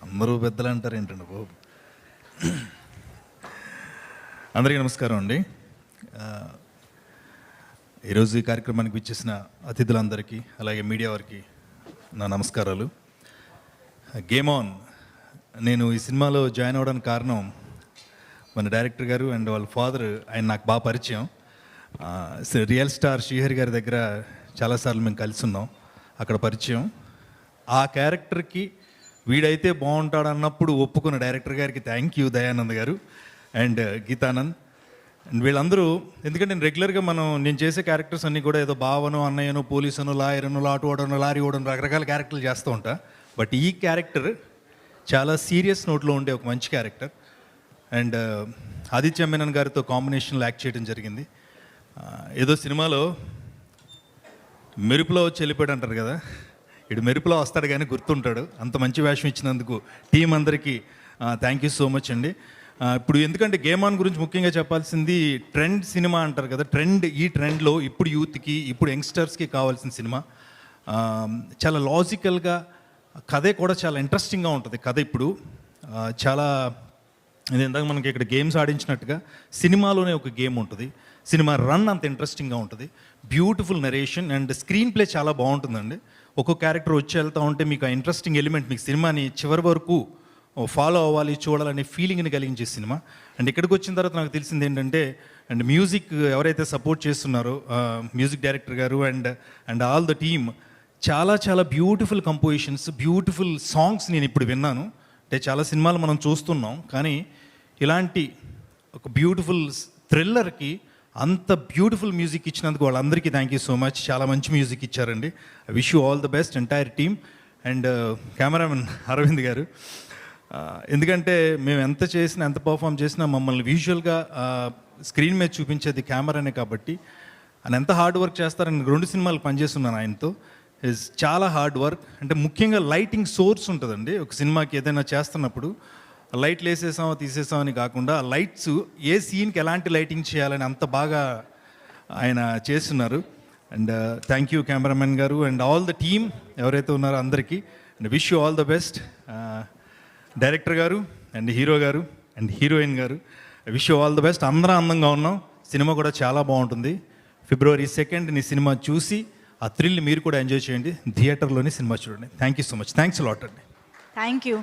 అందరూ పెద్దలు అంటారు ఏంటండి బాబు. అందరికీ నమస్కారం అండి. ఈరోజు ఈ కార్యక్రమానికి విచ్చేసిన అతిథులందరికీ అలాగే మీడియా వారికి నా నమస్కారాలు. గేమ్ ఆన్, నేను ఈ సినిమాలో జాయిన్ అవ్వడానికి కారణం మన డైరెక్టర్ గారు అండ్ వాళ్ళ ఫాదర్. ఆయన నాకు బాగా పరిచయం. రియల్ స్టార్ శ్రీహరి గారి దగ్గర చాలాసార్లు మేము కలిసి ఉన్నాం, అక్కడ పరిచయం. ఆ క్యారెక్టర్కి వీడైతే బాగుంటాడు అన్నప్పుడు ఒప్పుకున్న డైరెక్టర్ గారికి థ్యాంక్ యూ, దయానంద్ గారు అండ్ గీతానంద్ అండ్ వీళ్ళందరూ. ఎందుకంటే నేను రెగ్యులర్గా నేను చేసే క్యారెక్టర్స్ అన్నీ కూడా ఏదో బావనో అన్నయ్యనో పోలీసునో లాయరనో లాటు ఓడనో లారీ ఓడనో రకరకాల క్యారెక్టర్లు చేస్తూ ఉంటా. బట్ ఈ క్యారెక్టర్ చాలా సీరియస్ నోట్లో ఉండే ఒక మంచి క్యారెక్టర్. అండ్ ఆదిత్య మేనన్ గారితో కాంబినేషన్లో యాక్ట్ చేయడం జరిగింది. ఏదో సినిమాలో మెరుపులో వచ్చి వెళ్ళిపోయాడు అంటారు కదా, ఇటు మెరుపులో వస్తాడు కానీ గుర్తుంటాడు. అంత మంచి వేషం ఇచ్చినందుకు టీం అందరికీ థ్యాంక్ యూ సో మచ్ అండి. ఇప్పుడు ఎందుకంటే గేమ్ ఆన్ గురించి ముఖ్యంగా చెప్పాల్సింది, ట్రెండ్ సినిమా అంటారు కదా, ఈ ట్రెండ్లో ఇప్పుడు యూత్కి, ఇప్పుడు యంగ్స్టర్స్కి కావాల్సిన సినిమా. చాలా లాజికల్గా, కథే కూడా చాలా ఇంట్రెస్టింగ్గా ఉంటుంది. కథ ఇప్పుడు చాలా ఇది ఇందాక మనకి ఇక్కడ గేమ్స్ ఆడించినట్టుగా సినిమాలోనే ఒక గేమ్ ఉంటుంది. సినిమా రన్ అంత ఇంట్రెస్టింగ్గా ఉంటుంది. Beautiful narration and screen play చాలా బాగుంటుందండి. ఒక్కొక్క క్యారెక్టర్ వచ్చి వెళ్తూ ఉంటే మీకు ఆ ఇంట్రెస్టింగ్ ఎలిమెంట్, మీకు సినిమాని చివరి వరకు ఫాలో అవ్వాలి, చూడాలనే ఫీలింగ్ని కలిగించే సినిమా. అండ్ ఇక్కడికి వచ్చిన తర్వాత నాకు తెలిసింది ఏంటంటే, అండ్ మ్యూజిక్ ఎవరైతే సపోర్ట్ చేస్తున్నారో మ్యూజిక్ డైరెక్టర్ గారు అండ్ ఆల్ ద టీమ్, చాలా చాలా బ్యూటిఫుల్ కంపోజిషన్స్, బ్యూటిఫుల్ సాంగ్స్ నేను ఇప్పుడు విన్నాను. అంటే చాలా సినిమాలు మనం చూస్తున్నాం, కానీ ఇలాంటి ఒక బ్యూటిఫుల్ థ్రిల్లర్కి అంత బ్యూటిఫుల్ మ్యూజిక్ ఇచ్చినందుకు వాళ్ళందరికీ థ్యాంక్ యూ సో మచ్. చాలా మంచి మ్యూజిక్ ఇచ్చారండి. I wish you all the best entire team. And cameraman Aravind garu, ఎందుకంటే మేము ఎంత చేసినా, ఎంత పర్ఫామ్ చేసినా మమ్మల్ని విజువల్గా స్క్రీన్ మీద చూపించేది కెమెరానే కాబట్టి ఆయన ఎంత హార్డ్ వర్క్ చేస్తారని 2 సినిమాలు పనిచేస్తున్నాను ఆయనతో. ఇస్ చాలా హార్డ్ వర్క్. అంటే ముఖ్యంగా లైటింగ్ సోర్స్ ఉంటుందండి ఒక సినిమాకి. ఏదైనా చేస్తున్నప్పుడు లైట్లు వేసేసాం తీసేసాం అని కాకుండా, ఆ లైట్స్ ఏ సీన్కి ఎలాంటి లైటింగ్ చేయాలని అంత బాగా ఆయన చేస్తున్నారు. అండ్ థ్యాంక్ యూ కెమెరామెన్ గారు అండ్ ఆల్ ద టీమ్ ఎవరైతే ఉన్నారో అందరికీ. And wish you all the best director గారు అండ్ హీరో గారు అండ్ హీరోయిన్ గారు. Wish you all the best. అందరం అందంగా ఉన్నాం. సినిమా కూడా చాలా బాగుంటుంది. February 2nd నీ సినిమా చూసి ఆ థ్రిల్ మీరు కూడా ఎంజాయ్ చేయండి. థియేటర్లోనే సినిమా చూడండి. Thank you so much. Thanks lot అండి. Thank you.